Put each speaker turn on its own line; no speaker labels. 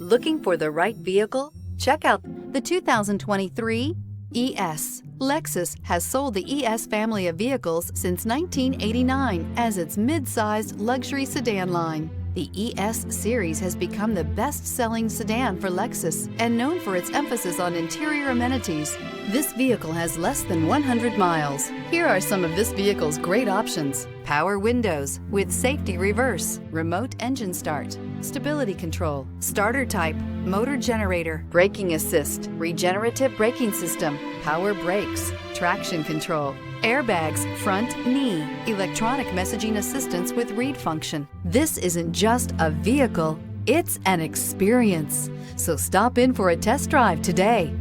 Looking for the right vehicle? Check out the 2023 ES. Lexus has sold the ES family of vehicles since 1989 as its mid-sized luxury sedan line. The ES series has become the best-selling sedan for Lexus and known for its emphasis on interior amenities. This vehicle has less than 100 miles. Here are some of this vehicle's great options: power windows with safety reverse, remote engine start, stability control, starter type, motor generator, braking assist, regenerative braking system, power brakes, traction control, airbags, front knee, electronic messaging assistance with read function. This isn't just a vehicle, it's an experience. So stop in for a test drive today.